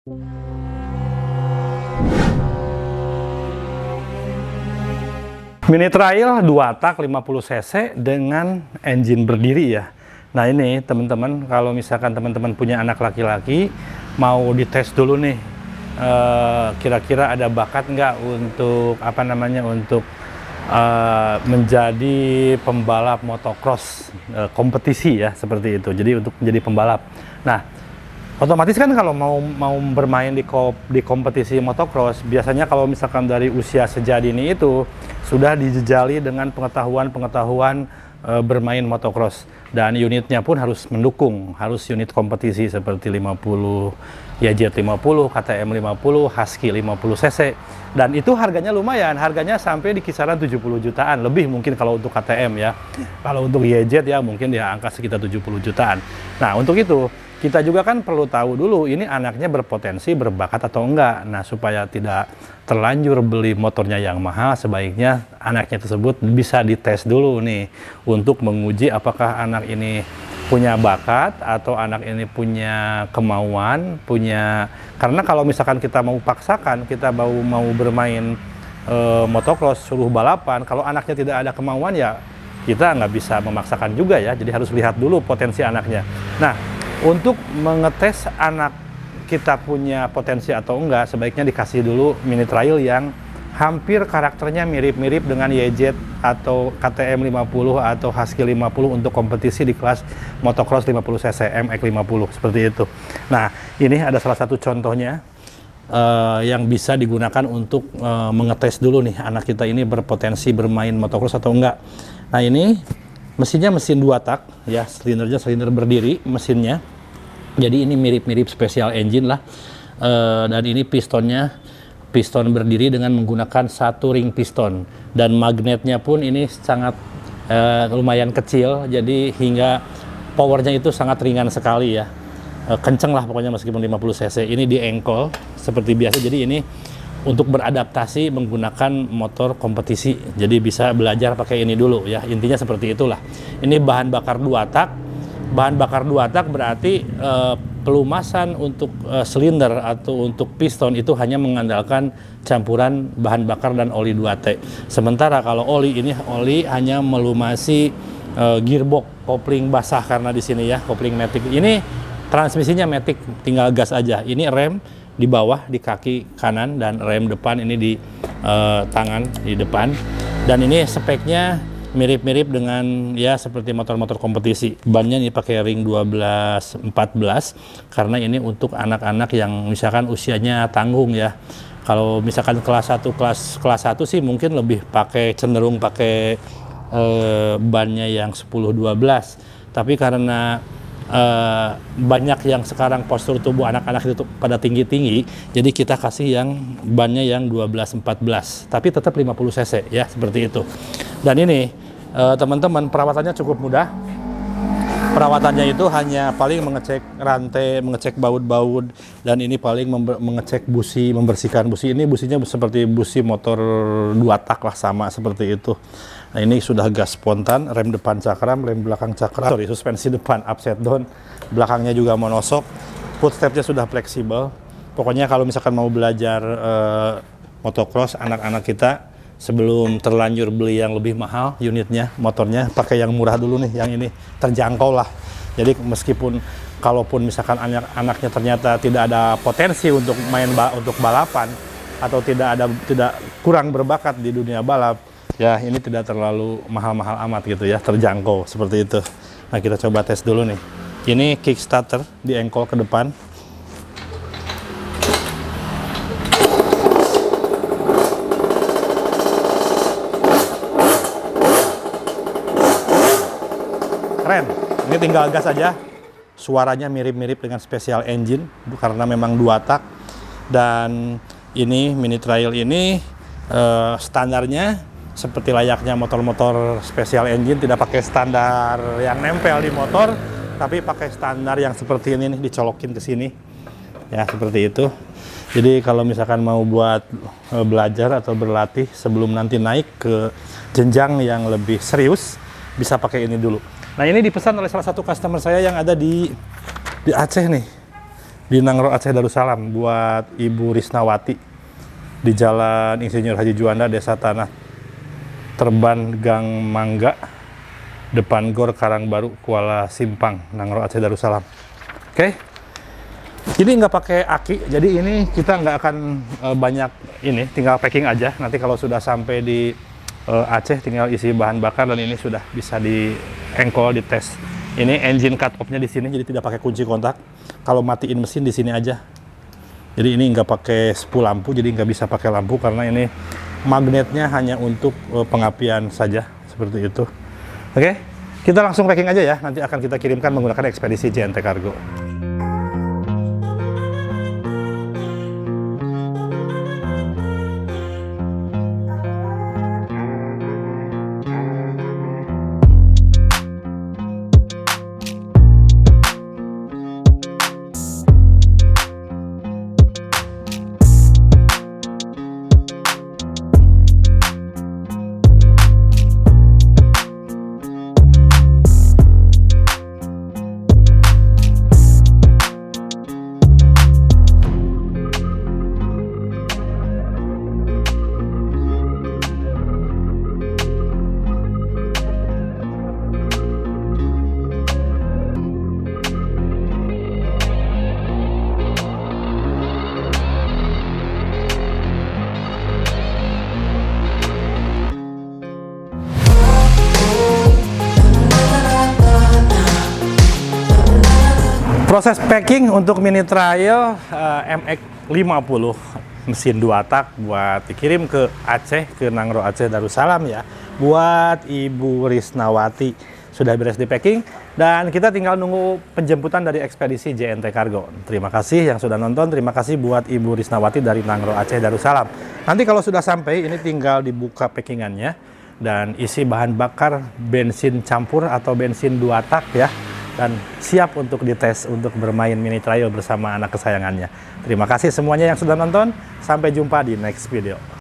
Mini Trail 2 tak 50 cc dengan engine berdiri ya. Nah ini teman-teman, kalau misalkan teman-teman punya anak laki-laki mau dites dulu nih, kira-kira ada bakat nggak untuk untuk menjadi pembalap motocross kompetisi ya, seperti itu. Jadi untuk menjadi pembalap. Nah, otomatis kan kalau mau bermain di kompetisi motocross, biasanya kalau misalkan dari usia sejadini itu sudah dijejali dengan pengetahuan bermain motocross, dan unitnya pun harus mendukung, harus unit kompetisi seperti 50 YZ50, KTM 50, Husky 50 cc, dan itu harganya lumayan, harganya sampai di kisaran 70 jutaan lebih mungkin kalau untuk KTM ya. Kalau untuk YZ ya mungkin di angka sekitar 70 jutaan. Nah untuk itu kita juga kan perlu tahu dulu ini anaknya berpotensi, berbakat atau enggak. Nah, supaya tidak terlanjur beli motornya yang mahal, sebaiknya anaknya tersebut bisa dites dulu nih untuk menguji apakah anak ini punya bakat atau anak ini punya kemauan, karena kalau misalkan kita mau paksakan, kita mau bermain motocross, suruh balapan, kalau anaknya tidak ada kemauan ya kita nggak bisa memaksakan juga ya. Jadi harus lihat dulu potensi anaknya. Nah, untuk mengetes anak kita punya potensi atau enggak, sebaiknya dikasih dulu mini trail yang hampir karakternya mirip-mirip dengan YZ atau KTM 50 atau Husky 50 untuk kompetisi di kelas motocross 50 cc MX 50 seperti itu. Nah, ini ada salah satu contohnya yang bisa digunakan untuk mengetes dulu nih anak kita ini berpotensi bermain motocross atau enggak. Nah, ini mesinnya mesin 2 tak ya, silindernya silinder berdiri mesinnya. Jadi ini mirip-mirip special engine lah. Dan ini piston berdiri dengan menggunakan satu ring piston, dan magnetnya pun ini sangat lumayan kecil, jadi hingga powernya itu sangat ringan sekali ya. Kenceng lah pokoknya meskipun 50 cc. Ini di engkol seperti biasa, jadi ini untuk beradaptasi menggunakan motor kompetisi. Jadi bisa belajar pakai ini dulu ya. Intinya seperti itulah. Ini bahan bakar 2 tak. Bahan bakar 2 tak berarti pelumasan untuk silinder atau untuk piston itu hanya mengandalkan campuran bahan bakar dan oli 2T. Sementara kalau oli hanya melumasi gearbox, kopling basah, karena di sini ya kopling matic. Ini transmisinya matic, tinggal gas aja. Ini rem di bawah di kaki kanan, dan rem depan ini di tangan di depan. Dan ini speknya mirip-mirip dengan ya seperti motor-motor kompetisi. Bannya ini pakai ring 12-14 karena ini untuk anak-anak yang misalkan usianya tanggung ya. Kalau misalkan kelas 1 sih mungkin lebih cenderung pakai bannya yang 10-12. Tapi karena banyak yang sekarang postur tubuh anak-anak itu pada tinggi-tinggi, jadi kita kasih yang bannya yang 12-14 tapi tetap 50 cc ya, seperti itu. Dan ini teman-teman, perawatannya cukup mudah. Perawatannya itu hanya paling mengecek rantai, mengecek baut-baut, dan ini paling mengecek busi, membersihkan busi. Ini businya seperti busi motor 2 tak lah, sama seperti itu. Nah, ini sudah gas spontan, rem depan cakram, rem belakang cakram, suspensi depan upside down, belakangnya juga monoshock, footstepnya sudah fleksibel. Pokoknya kalau misalkan mau belajar motocross anak-anak kita, sebelum terlanjur beli yang lebih mahal unitnya, motornya, pakai yang murah dulu nih, yang ini terjangkau lah. Jadi kalaupun misalkan anaknya ternyata tidak ada potensi untuk untuk balapan, atau tidak kurang berbakat di dunia balap, ya ini tidak terlalu mahal-mahal amat gitu ya, terjangkau seperti itu. Nah, kita coba tes dulu nih. Ini kickstarter di engkol ke depan. Keren. Ini tinggal gas aja. Suaranya mirip-mirip dengan special engine karena memang 2 tak. Dan ini mini trail ini standarnya seperti layaknya motor-motor special engine, tidak pakai standar yang nempel di motor, tapi pakai standar yang seperti ini nih, dicolokin ke sini. Ya, seperti itu. Jadi kalau misalkan mau buat belajar atau berlatih sebelum nanti naik ke jenjang yang lebih serius, bisa pakai ini dulu. Nah, ini dipesan oleh salah satu customer saya yang ada di Aceh nih. di Nangro Aceh Darussalam buat Ibu Risnawati di Jalan Insinyur Haji Juanda, Desa Tanah Terban, Gang Mangga, depan Gor Karangbaru, Kuala Simpang, Nangro Aceh Darussalam. Oke. Ini nggak pakai aki, jadi ini kita nggak akan banyak ini, tinggal packing aja. Nanti kalau sudah sampai di Aceh tinggal isi bahan bakar dan ini sudah bisa di engkol, dites. Ini engine cut off-nya di sini, jadi tidak pakai kunci kontak. Kalau matiin mesin di sini aja. Jadi ini nggak pakai spool lampu, jadi nggak bisa pakai lampu karena ini magnetnya hanya untuk pengapian saja, seperti itu. Oke, kita langsung packing aja ya. Nanti akan kita kirimkan menggunakan ekspedisi JNT Kargo. Proses packing untuk mini trail MX50 mesin 2 tak buat dikirim ke Aceh, ke Nangro Aceh Darussalam ya, buat Ibu Risnawati. Sudah beres di packing dan kita tinggal nunggu penjemputan dari ekspedisi JNT Kargo. Terima kasih yang sudah nonton, terima kasih buat Ibu Risnawati dari Nangro Aceh Darussalam. Nanti kalau sudah sampai ini tinggal dibuka packingannya dan isi bahan bakar bensin campur atau bensin 2 tak ya. Dan siap untuk dites untuk bermain mini trail bersama anak kesayangannya. Terima kasih semuanya yang sudah nonton. Sampai jumpa di next video.